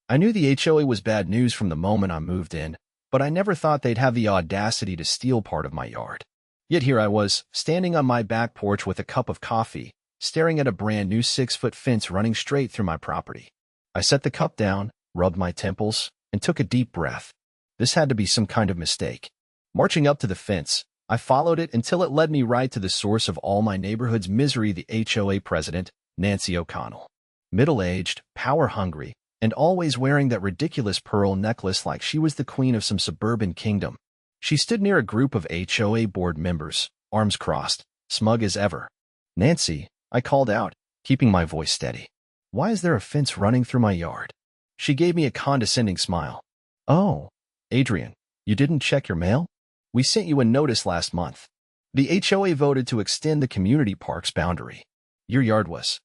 I knew the HOA was bad news from the moment I moved in, but I never thought they'd have the audacity to steal part of my yard. Yet here I was, standing on my back porch with a cup of coffee, staring at a brand new 6-foot fence running straight through my property. I set the cup down, rubbed my temples, and took a deep breath. This had to be some kind of mistake. Marching up to the fence, I followed it until it led me right to the source of all my neighborhood's misery, the HOA president, Nancy O'Connell. Middle-aged, power-hungry, and always wearing that ridiculous pearl necklace like she was the queen of some suburban kingdom. She stood near a group of HOA board members, arms crossed, smug as ever. "Nancy," I called out, keeping my voice steady. "Why is there a fence running through my yard?" She gave me a condescending smile. "Oh, Adrian, you didn't check your mail? We sent you a notice last month. The HOA voted to extend the community park's boundary. Your yard was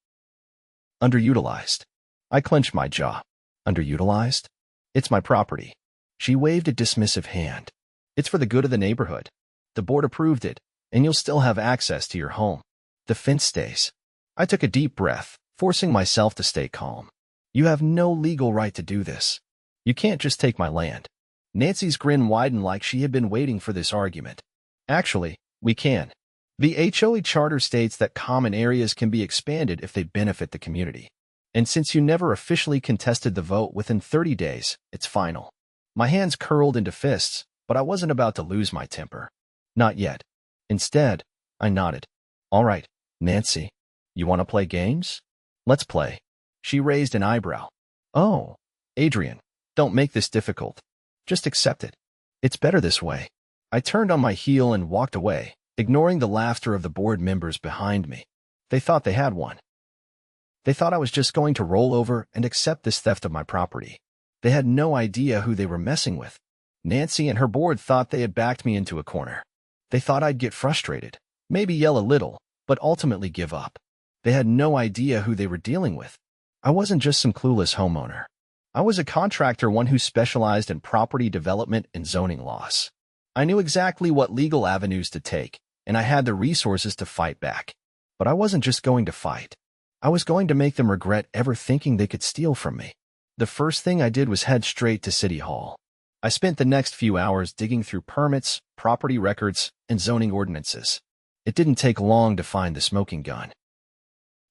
underutilized." I clenched my jaw. "Underutilized? It's my property." She waved a dismissive hand. "It's for the good of the neighborhood. The board approved it, and you'll still have access to your home. The fence stays." I took a deep breath, forcing myself to stay calm. "You have no legal right to do this. You can't just take my land." Nancy's grin widened like she had been waiting for this argument. "Actually, we can. The HOA charter states that common areas can be expanded if they benefit the community. And since you never officially contested the vote within 30 days, it's final." My hands curled into fists, but I wasn't about to lose my temper. Not yet. Instead, I nodded. "All right, Nancy, you want to play games? Let's play." She raised an eyebrow. "Oh, Adrian, don't make this difficult. Just accept it. It's better this way." I turned on my heel and walked away, ignoring the laughter of the board members behind me. They thought they had one. They thought I was just going to roll over and accept this theft of my property. They had no idea who they were messing with. Nancy and her board thought they had backed me into a corner. They thought I'd get frustrated, maybe yell a little, but ultimately give up. They had no idea who they were dealing with. I wasn't just some clueless homeowner. I was a contractor, one who specialized in property development and zoning laws. I knew exactly what legal avenues to take, and I had the resources to fight back. But I wasn't just going to fight. I was going to make them regret ever thinking they could steal from me. The first thing I did was head straight to City Hall. I spent the next few hours digging through permits, property records, and zoning ordinances. It didn't take long to find the smoking gun.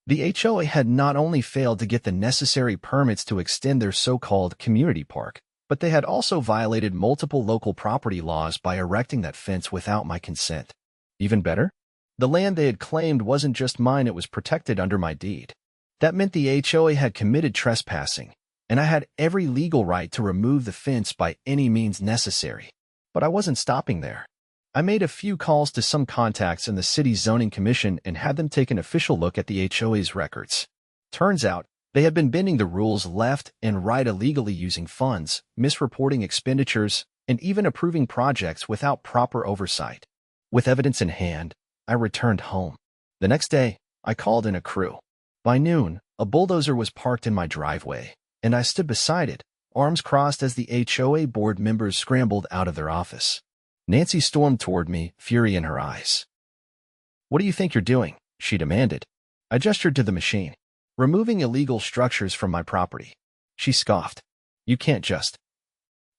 The HOA had not only failed to get the necessary permits to extend their so-called community park, but they had also violated multiple local property laws by erecting that fence without my consent. Even better? The land they had claimed wasn't just mine, it was protected under my deed. That meant the HOA had committed trespassing, and I had every legal right to remove the fence by any means necessary. But I wasn't stopping there. I made a few calls to some contacts in the city's zoning commission and had them take an official look at the HOA's records. Turns out, they had been bending the rules left and right, illegally using funds, misreporting expenditures, and even approving projects without proper oversight. With evidence in hand, I returned home. The next day, I called in a crew. By noon, a bulldozer was parked in my driveway, and I stood beside it, arms crossed as the HOA board members scrambled out of their office. Nancy stormed toward me, fury in her eyes. "What do you think you're doing?" she demanded. I gestured to the machine. "Removing illegal structures from my property." She scoffed. "You can't just..."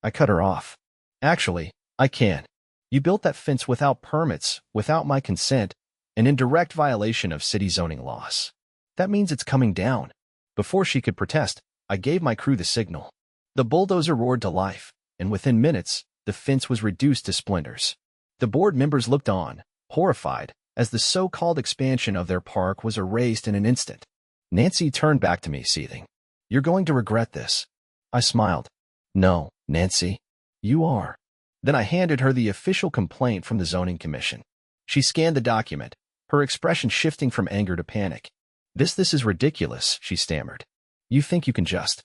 I cut her off. "Actually, I can. You built that fence without permits, without my consent, and in direct violation of city zoning laws. That means it's coming down." Before she could protest, I gave my crew the signal. The bulldozer roared to life, and within minutes, the fence was reduced to splinters. The board members looked on, horrified, as the so-called expansion of their park was erased in an instant. Nancy turned back to me, seething. "You're going to regret this." I smiled. "No, Nancy, you are." Then I handed her the official complaint from the zoning commission. She scanned the document, her expression shifting from anger to panic. This is ridiculous," she stammered. "You think you can just..."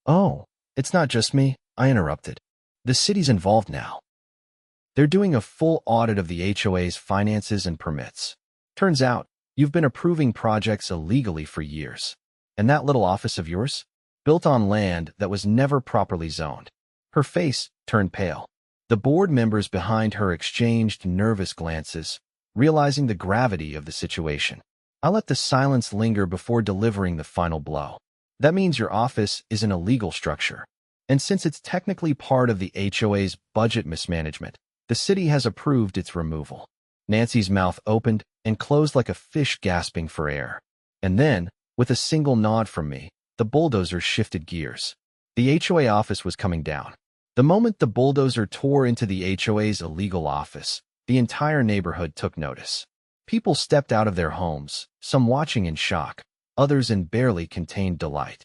"Oh, it's not just me," I interrupted. "The city's involved now. They're doing a full audit of the HOA's finances and permits. Turns out, you've been approving projects illegally for years. And that little office of yours? Built on land that was never properly zoned." Her face turned pale. The board members behind her exchanged nervous glances, realizing the gravity of the situation. I let the silence linger before delivering the final blow. That means your office is an illegal structure. And since it's technically part of the HOA's budget mismanagement, the city has approved its removal. Nancy's mouth opened and closed like a fish gasping for air. And then, with a single nod from me, the bulldozer shifted gears. The HOA office was coming down. The moment the bulldozer tore into the HOA's illegal office, the entire neighborhood took notice. People stepped out of their homes, some watching in shock, others in barely contained delight.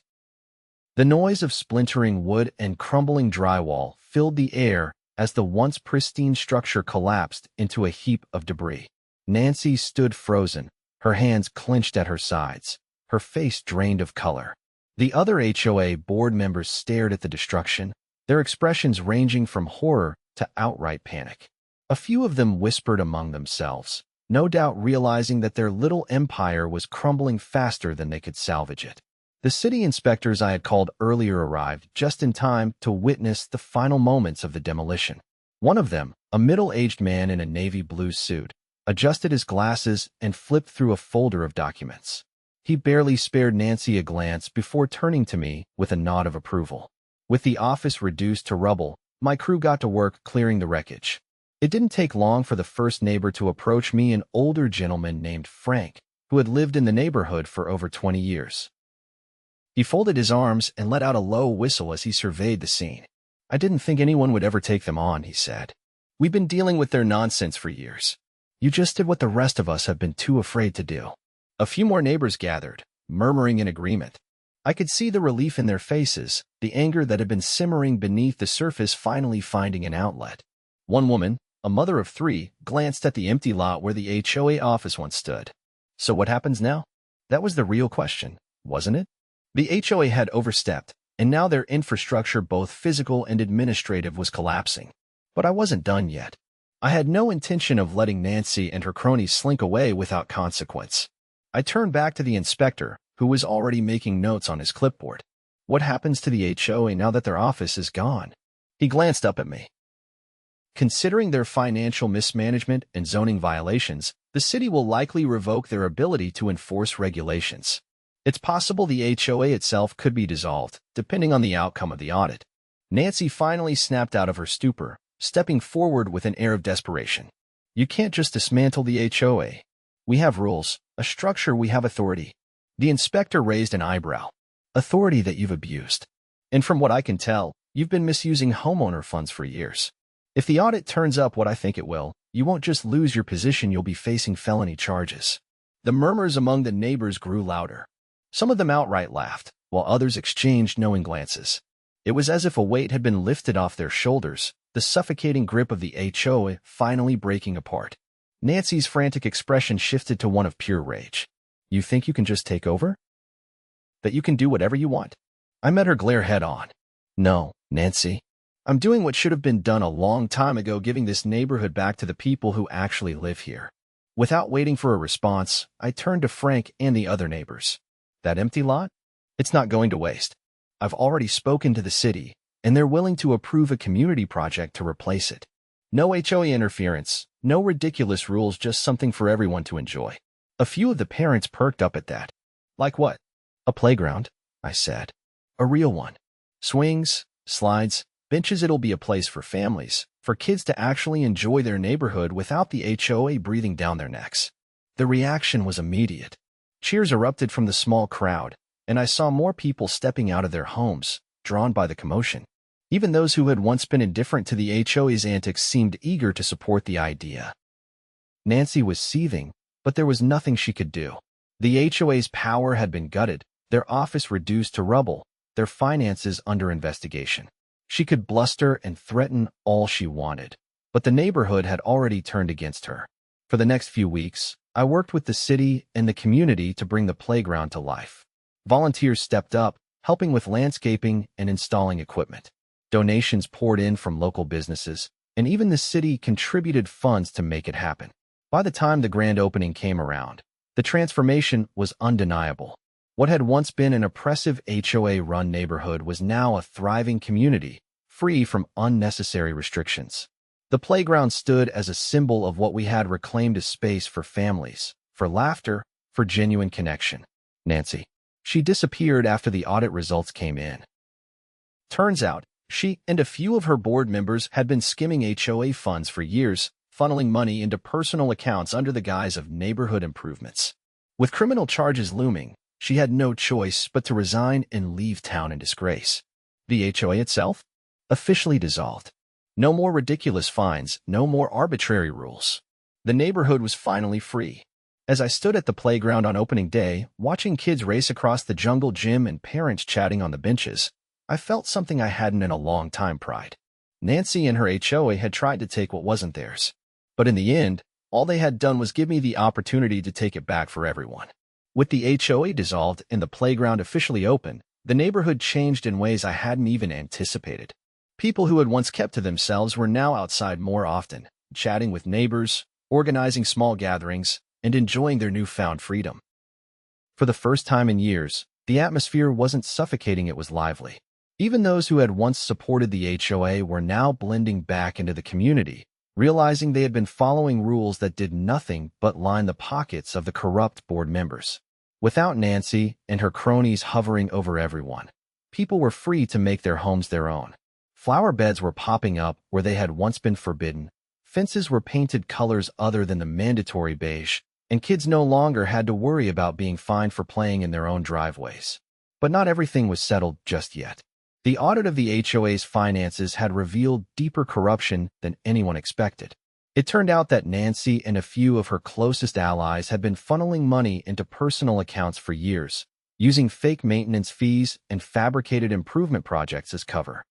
The noise of splintering wood and crumbling drywall filled the air as the once pristine structure collapsed into a heap of debris. Nancy stood frozen, her hands clenched at her sides, her face drained of color. The other HOA board members stared at the destruction, their expressions ranging from horror to outright panic. A few of them whispered among themselves, no doubt realizing that their little empire was crumbling faster than they could salvage it. The city inspectors I had called earlier arrived just in time to witness the final moments of the demolition. One of them, a middle-aged man in a navy blue suit, adjusted his glasses and flipped through a folder of documents. He barely spared Nancy a glance before turning to me with a nod of approval. With the office reduced to rubble, my crew got to work clearing the wreckage. It didn't take long for the first neighbor to approach me, an older gentleman named Frank, who had lived in the neighborhood for over 20 years. He folded his arms and let out a low whistle as he surveyed the scene. "I didn't think anyone would ever take them on," he said. "We've been dealing with their nonsense for years. You just did what the rest of us have been too afraid to do." A few more neighbors gathered, murmuring in agreement. I could see the relief in their faces, the anger that had been simmering beneath the surface finally finding an outlet. One woman, a mother of 3, glanced at the empty lot where the HOA office once stood. "So what happens now?" That was the real question, wasn't it? The HOA had overstepped, and now their infrastructure, both physical and administrative, was collapsing. But I wasn't done yet. I had no intention of letting Nancy and her cronies slink away without consequence. I turned back to the inspector, who was already making notes on his clipboard. "What happens to the HOA now that their office is gone?" He glanced up at me. "Considering their financial mismanagement and zoning violations, the city will likely revoke their ability to enforce regulations. It's possible the HOA itself could be dissolved, depending on the outcome of the audit." Nancy finally snapped out of her stupor, stepping forward with an air of desperation. "You can't just dismantle the HOA. We have rules, a structure, we have authority." The inspector raised an eyebrow. "Authority that you've abused. And from what I can tell, you've been misusing homeowner funds for years. If the audit turns up what I think it will, you won't just lose your position, you'll be facing felony charges." The murmurs among the neighbors grew louder. Some of them outright laughed, while others exchanged knowing glances. It was as if a weight had been lifted off their shoulders, the suffocating grip of the HOA finally breaking apart. Nancy's frantic expression shifted to one of pure rage. "You think you can just take over? That you can do whatever you want?" I met her glare head on. "No, Nancy. I'm doing what should have been done a long time ago, giving this neighborhood back to the people who actually live here." Without waiting for a response, I turned to Frank and the other neighbors. "That empty lot? It's not going to waste. I've already spoken to the city, and they're willing to approve a community project to replace it. No HOA interference, no ridiculous rules, just something for everyone to enjoy." A few of the parents perked up at that. "Like what?" "A playground," I said. "A real one. Swings, slides, benches. It'll be a place for families, for kids to actually enjoy their neighborhood without the HOA breathing down their necks." The reaction was immediate. Cheers erupted from the small crowd, and I saw more people stepping out of their homes, drawn by the commotion. Even those who had once been indifferent to the HOA's antics seemed eager to support the idea. Nancy was seething, but there was nothing she could do. The HOA's power had been gutted, their office reduced to rubble, their finances under investigation. She could bluster and threaten all she wanted, but the neighborhood had already turned against her. For the next few weeks, I worked with the city and the community to bring the playground to life. Volunteers stepped up, helping with landscaping and installing equipment. Donations poured in from local businesses, and even the city contributed funds to make it happen. By the time the grand opening came around, the transformation was undeniable. What had once been an oppressive HOA-run neighborhood was now a thriving community, free from unnecessary restrictions. The playground stood as a symbol of what we had reclaimed, a space for families, for laughter, for genuine connection. "Nancy, She disappeared after the audit results came in. Turns out, she and a few of her board members had been skimming HOA funds for years, funneling money into personal accounts under the guise of neighborhood improvements. With criminal charges looming, she had no choice but to resign and leave town in disgrace. The HOA itself? Officially dissolved. No more ridiculous fines, no more arbitrary rules. The neighborhood was finally free. As I stood at the playground on opening day, watching kids race across the jungle gym and parents chatting on the benches, I felt something I hadn't in a long time: pride. Nancy and her HOA had tried to take what wasn't theirs. But in the end, all they had done was give me the opportunity to take it back for everyone. With the HOA dissolved and the playground officially open, the neighborhood changed in ways I hadn't even anticipated. People who had once kept to themselves were now outside more often, chatting with neighbors, organizing small gatherings, and enjoying their newfound freedom. For the first time in years, the atmosphere wasn't suffocating, it was lively. Even those who had once supported the HOA were now blending back into the community, realizing they had been following rules that did nothing but line the pockets of the corrupt board members. Without Nancy and her cronies hovering over everyone, people were free to make their homes their own. Flower beds were popping up where they had once been forbidden, fences were painted colors other than the mandatory beige, and kids no longer had to worry about being fined for playing in their own driveways. But not everything was settled just yet. The audit of the HOA's finances had revealed deeper corruption than anyone expected. It turned out that Nancy and a few of her closest allies had been funneling money into personal accounts for years, using fake maintenance fees and fabricated improvement projects as cover.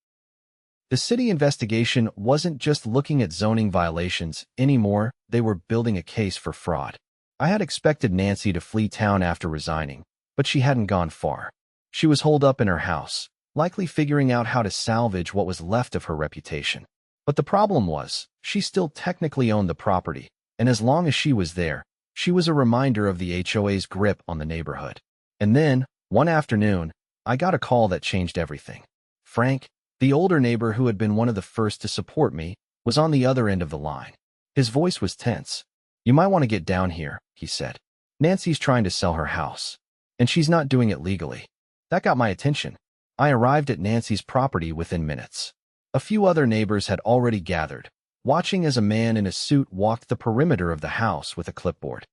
The city investigation wasn't just looking at zoning violations anymore, they were building a case for fraud. I had expected Nancy to flee town after resigning, but she hadn't gone far. She was holed up in her house, likely figuring out how to salvage what was left of her reputation. But the problem was, she still technically owned the property, and as long as she was there, she was a reminder of the HOA's grip on the neighborhood. And then, one afternoon, I got a call that changed everything. Frank, the older neighbor who had been one of the first to support me, was on the other end of the line. His voice was tense. "You might want to get down here," he said. "Nancy's trying to sell her house, and she's not doing it legally." That got my attention. I arrived at Nancy's property within minutes. A few other neighbors had already gathered, watching as a man in a suit walked the perimeter of the house with a clipboard.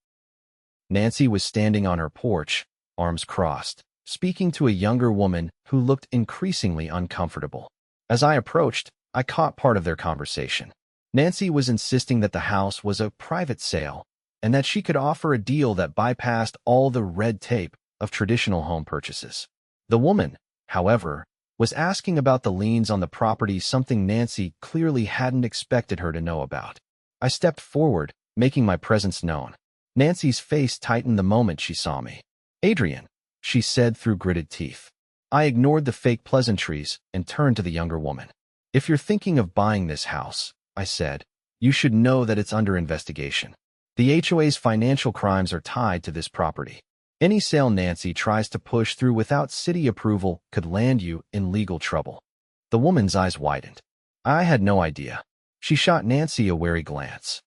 Nancy was standing on her porch, arms crossed, speaking to a younger woman who looked increasingly uncomfortable. As I approached, I caught part of their conversation. Nancy was insisting that the house was a private sale and that she could offer a deal that bypassed all the red tape of traditional home purchases. The woman, however, was asking about the liens on the property, something Nancy clearly hadn't expected her to know about. I stepped forward, making my presence known. Nancy's face tightened the moment she saw me. "Adrian," she said through gritted teeth. I ignored the fake pleasantries and turned to the younger woman. "If you're thinking of buying this house," I said, "you should know that it's under investigation. The HOA's financial crimes are tied to this property. Any sale Nancy tries to push through without city approval could land you in legal trouble." The woman's eyes widened. I had no idea. She shot Nancy a wary glance.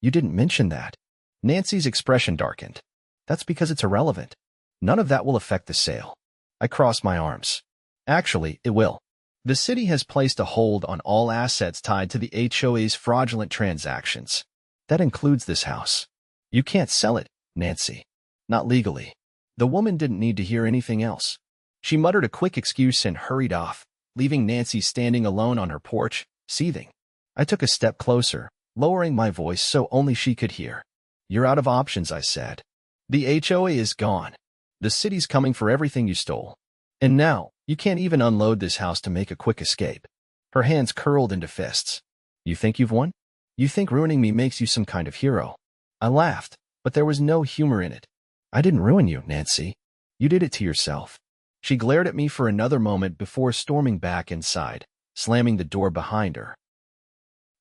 "You didn't mention that." Nancy's expression darkened. "That's because it's irrelevant. None of that will affect the sale." I crossed my arms. "Actually, it will. The city has placed a hold on all assets tied to the HOA's fraudulent transactions. That includes this house. You can't sell it, Nancy. Not legally." The woman didn't need to hear anything else. She muttered a quick excuse and hurried off, leaving Nancy standing alone on her porch, seething. I took a step closer, lowering my voice so only she could hear. "You're out of options," I said. "The HOA is gone. The city's coming for everything you stole. And now, you can't even unload this house to make a quick escape." Her hands curled into fists. "You think you've won? You think ruining me makes you some kind of hero?" I laughed, but there was no humor in it. "I didn't ruin you, Nancy. You did it to yourself." She glared at me for another moment before storming back inside, slamming the door behind her.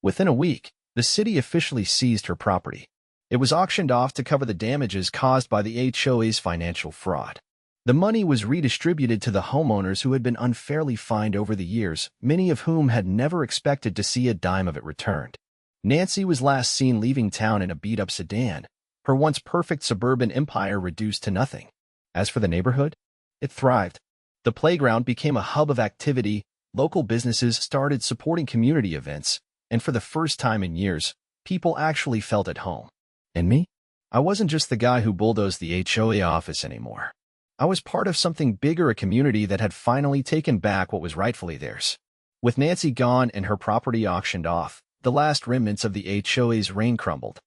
Within a week, the city officially seized her property. It was auctioned off to cover the damages caused by the HOA's financial fraud. The money was redistributed to the homeowners who had been unfairly fined over the years, many of whom had never expected to see a dime of it returned. Nancy was last seen leaving town in a beat-up sedan, her once perfect suburban empire reduced to nothing. As for the neighborhood, it thrived. The playground became a hub of activity, local businesses started supporting community events, and for the first time in years, people actually felt at home. And me? I wasn't just the guy who bulldozed the HOA office anymore. I was part of something bigger, a community that had finally taken back what was rightfully theirs. With Nancy gone and her property auctioned off, the last remnants of the HOA's reign crumbled.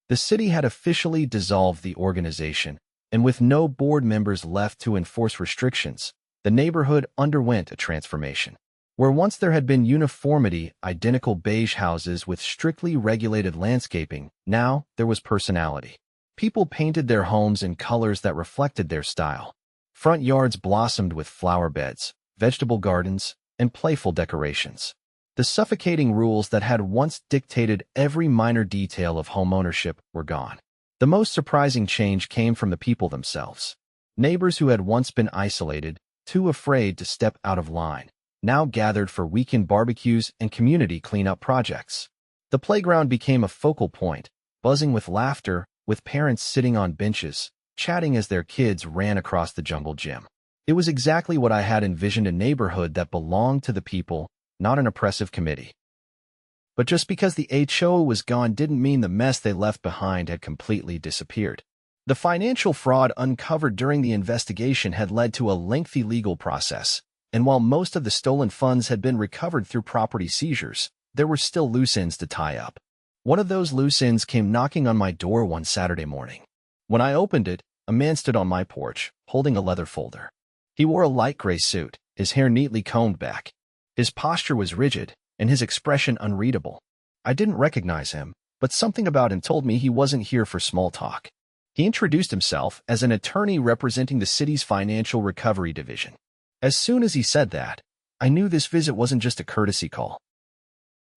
The city had officially dissolved the organization, and with no board members left to enforce restrictions, the neighborhood underwent a transformation. Where once there had been uniformity, identical beige houses with strictly regulated landscaping, now there was personality. People painted their homes in colors that reflected their style. Front yards blossomed with flower beds, vegetable gardens, and playful decorations. The suffocating rules that had once dictated every minor detail of homeownership were gone. The most surprising change came from the people themselves. Neighbors who had once been isolated, too afraid to step out of line, now gathered for weekend barbecues and community cleanup projects. The playground became a focal point, buzzing with laughter, with parents sitting on benches, chatting as their kids ran across the jungle gym. It was exactly what I had envisioned, a neighborhood that belonged to the people, not an oppressive committee. But just because the HOA was gone didn't mean the mess they left behind had completely disappeared. The financial fraud uncovered during the investigation had led to a lengthy legal process, and while most of the stolen funds had been recovered through property seizures, there were still loose ends to tie up. One of those loose ends came knocking on my door one Saturday morning. When I opened it, a man stood on my porch, holding a leather folder. He wore a light gray suit, his hair neatly combed back. His posture was rigid, and his expression unreadable. I didn't recognize him, but something about him told me he wasn't here for small talk. He introduced himself as an attorney representing the city's financial recovery division. As soon as he said that, I knew this visit wasn't just a courtesy call.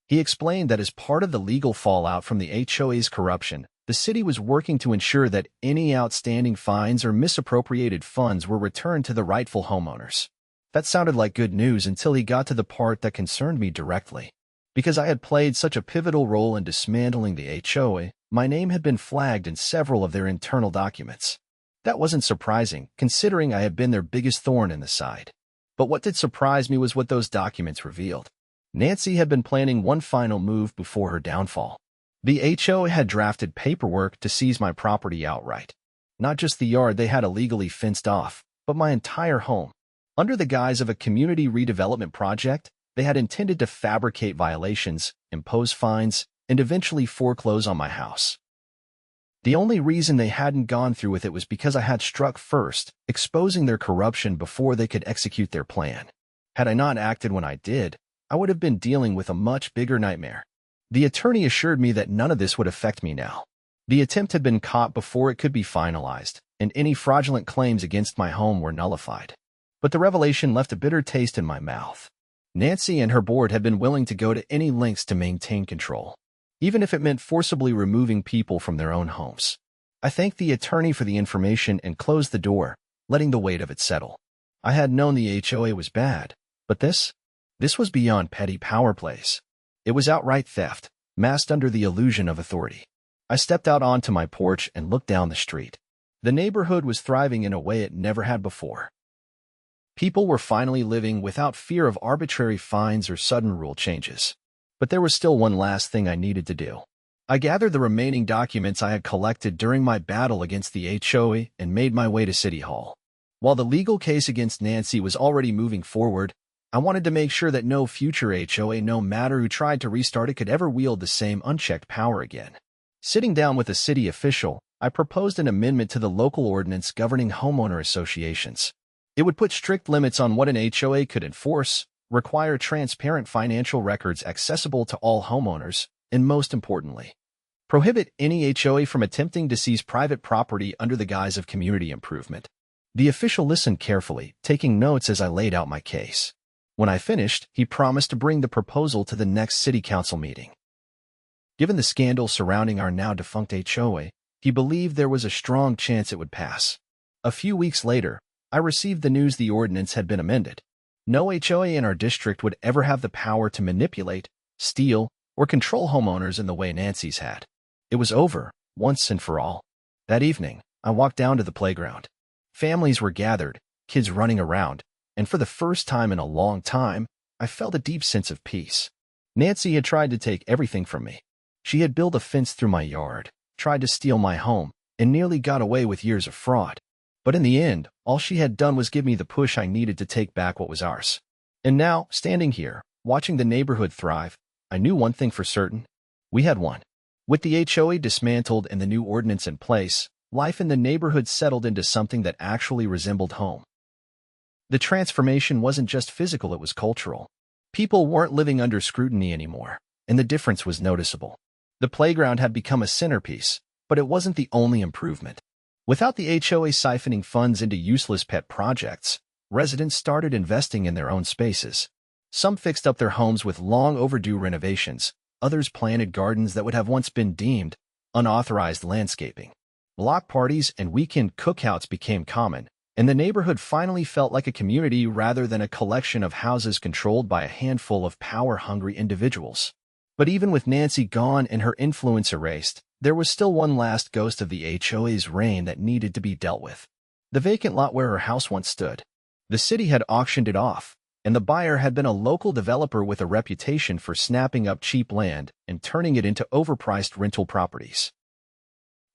He explained that as part of the legal fallout from the HOA's corruption, the city was working to ensure that any outstanding fines or misappropriated funds were returned to the rightful homeowners. That sounded like good news until he got to the part that concerned me directly. Because I had played such a pivotal role in dismantling the HOA, my name had been flagged in several of their internal documents. That wasn't surprising, considering I had been their biggest thorn in the side. But what did surprise me was what those documents revealed. Nancy had been planning one final move before her downfall. The HOA had drafted paperwork to seize my property outright. Not just the yard they had illegally fenced off, but my entire home. Under the guise of a community redevelopment project, they had intended to fabricate violations, impose fines, and eventually foreclose on my house. The only reason they hadn't gone through with it was because I had struck first, exposing their corruption before they could execute their plan. Had I not acted when I did, I would have been dealing with a much bigger nightmare. The attorney assured me that none of this would affect me now. The attempt had been caught before it could be finalized, and any fraudulent claims against my home were nullified. But the revelation left a bitter taste in my mouth. Nancy and her board had been willing to go to any lengths to maintain control, even if it meant forcibly removing people from their own homes. I thanked the attorney for the information and closed the door, letting the weight of it settle. I had known the HOA was bad, but this was beyond petty power plays. It was outright theft, masked under the illusion of authority. I stepped out onto my porch and looked down the street. The neighborhood was thriving in a way it never had before. People were finally living without fear of arbitrary fines or sudden rule changes. But there was still one last thing I needed to do. I gathered the remaining documents I had collected during my battle against the HOA and made my way to City Hall. While the legal case against Nancy was already moving forward, I wanted to make sure that no future HOA, no matter who tried to restart it, could ever wield the same unchecked power again. Sitting down with a city official, I proposed an amendment to the local ordinance governing homeowner associations. It would put strict limits on what an HOA could enforce, require transparent financial records accessible to all homeowners, and most importantly, prohibit any HOA from attempting to seize private property under the guise of community improvement. The official listened carefully, taking notes as I laid out my case. When I finished, he promised to bring the proposal to the next city council meeting. Given the scandal surrounding our now defunct HOA, he believed there was a strong chance it would pass. A few weeks later, I received the news the ordinance had been amended. No HOA in our district would ever have the power to manipulate, steal, or control homeowners in the way Nancy's had. It was over, once and for all. That evening, I walked down to the playground. Families were gathered, kids running around, and for the first time in a long time, I felt a deep sense of peace. Nancy had tried to take everything from me. She had built a fence through my yard, tried to steal my home, and nearly got away with years of fraud. But in the end, all she had done was give me the push I needed to take back what was ours. And now, standing here, watching the neighborhood thrive, I knew one thing for certain. We had won. With the HOA dismantled and the new ordinance in place, life in the neighborhood settled into something that actually resembled home. The transformation wasn't just physical, it was cultural. People weren't living under scrutiny anymore, and the difference was noticeable. The playground had become a centerpiece, but it wasn't the only improvement. Without the HOA siphoning funds into useless pet projects, residents started investing in their own spaces. Some fixed up their homes with long overdue renovations, others planted gardens that would have once been deemed unauthorized landscaping. Block parties and weekend cookouts became common, and the neighborhood finally felt like a community rather than a collection of houses controlled by a handful of power-hungry individuals. But even with Nancy gone and her influence erased, there was still one last ghost of the HOA's reign that needed to be dealt with. The vacant lot where her house once stood. The city had auctioned it off, and the buyer had been a local developer with a reputation for snapping up cheap land and turning it into overpriced rental properties.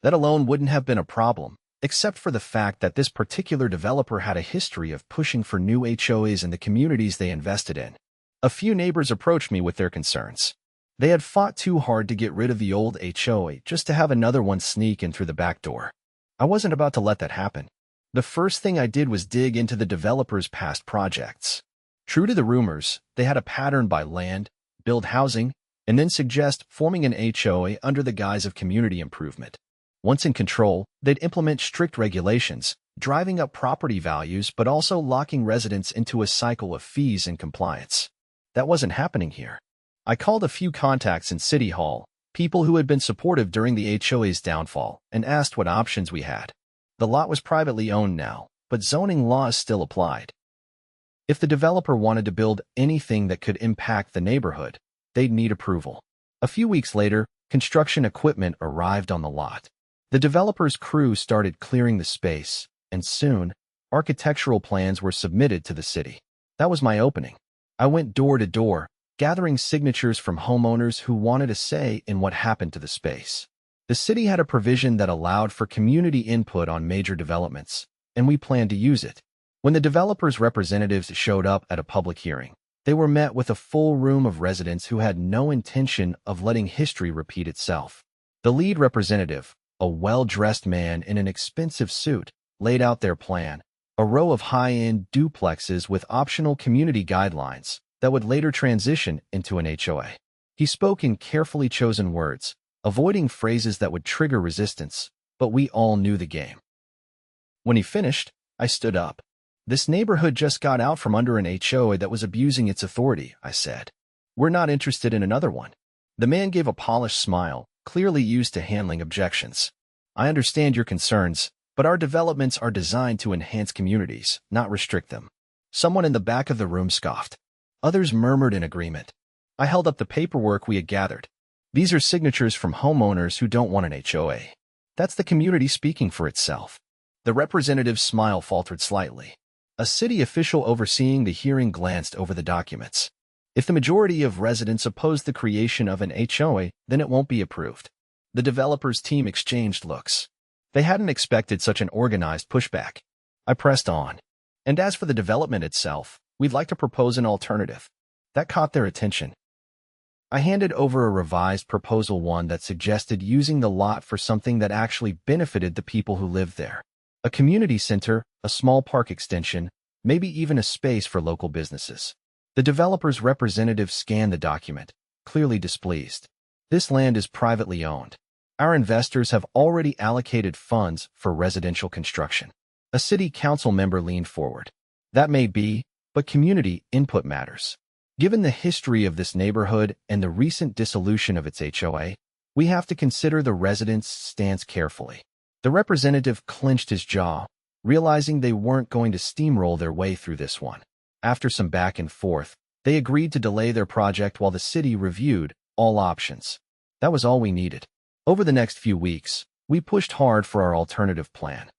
That alone wouldn't have been a problem, except for the fact that this particular developer had a history of pushing for new HOAs in the communities they invested in. A few neighbors approached me with their concerns. They had fought too hard to get rid of the old HOA just to have another one sneak in through the back door. I wasn't about to let that happen. The first thing I did was dig into the developer's past projects. True to the rumors, they had a pattern by land, build housing, and then suggest forming an HOA under the guise of community improvement. Once in control, they'd implement strict regulations, driving up property values but also locking residents into a cycle of fees and compliance. That wasn't happening here. I called a few contacts in City Hall, people who had been supportive during the HOA's downfall, and asked what options we had. The lot was privately owned now, but zoning laws still applied. If the developer wanted to build anything that could impact the neighborhood, they'd need approval. A few weeks later, construction equipment arrived on the lot. The developer's crew started clearing the space, and soon, architectural plans were submitted to the city. That was my opening. I went door to door, gathering signatures from homeowners who wanted a say in what happened to the space. The city had a provision that allowed for community input on major developments, and we planned to use it. When the developer's representatives showed up at a public hearing, they were met with a full room of residents who had no intention of letting history repeat itself. The lead representative, a well-dressed man in an expensive suit, laid out their plan, a row of high-end duplexes with optional community guidelines that would later transition into an HOA. He spoke in carefully chosen words, avoiding phrases that would trigger resistance, but we all knew the game. When he finished, I stood up. This neighborhood just got out from under an HOA that was abusing its authority, I said. We're not interested in another one. The man gave a polished smile, clearly used to handling objections. I understand your concerns, but our developments are designed to enhance communities, not restrict them. Someone in the back of the room scoffed. Others murmured in agreement. I held up the paperwork we had gathered. These are signatures from homeowners who don't want an HOA. That's the community speaking for itself. The representative's smile faltered slightly. A city official overseeing the hearing glanced over the documents. If the majority of residents oppose the creation of an HOA, then it won't be approved. The developer's team exchanged looks. They hadn't expected such an organized pushback. I pressed on. And as for the development itself, we'd like to propose an alternative. That caught their attention. I handed over a revised proposal, one that suggested using the lot for something that actually benefited the people who lived there. A community center, a small park extension, maybe even a space for local businesses. The developer's representative scanned the document, clearly displeased. This land is privately owned. Our investors have already allocated funds for residential construction. A city council member leaned forward. That may be, but community input matters. Given the history of this neighborhood and the recent dissolution of its HOA, we have to consider the residents' stance carefully. The representative clenched his jaw, realizing they weren't going to steamroll their way through this one. After some back and forth, they agreed to delay their project while the city reviewed all options. That was all we needed. Over the next few weeks, we pushed hard for our alternative plan.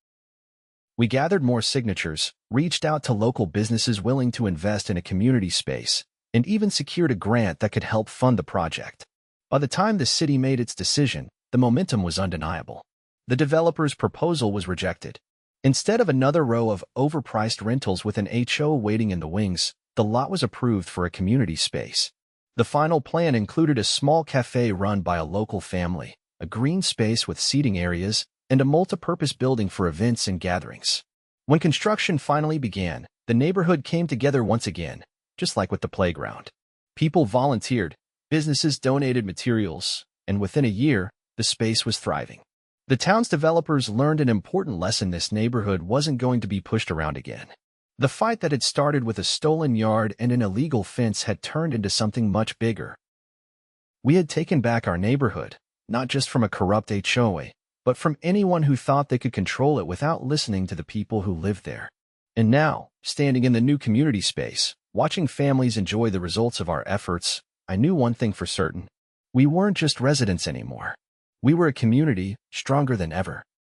We gathered more signatures, reached out to local businesses willing to invest in a community space, and even secured a grant that could help fund the project. By the time the city made its decision, the momentum was undeniable. The developer's proposal was rejected. Instead of another row of overpriced rentals with an HOA waiting in the wings, the lot was approved for a community space. The final plan included a small cafe run by a local family, a green space with seating areas, and a multi-purpose building for events and gatherings. When construction finally began, the neighborhood came together once again, just like with the playground. People volunteered, businesses donated materials, and within a year, the space was thriving. The town's developers learned an important lesson: this neighborhood wasn't going to be pushed around again. The fight that had started with a stolen yard and an illegal fence had turned into something much bigger. We had taken back our neighborhood, not just from a corrupt HOA, but from anyone who thought they could control it without listening to the people who lived there. And now, standing in the new community space, watching families enjoy the results of our efforts, I knew one thing for certain. We weren't just residents anymore. We were a community, stronger than ever.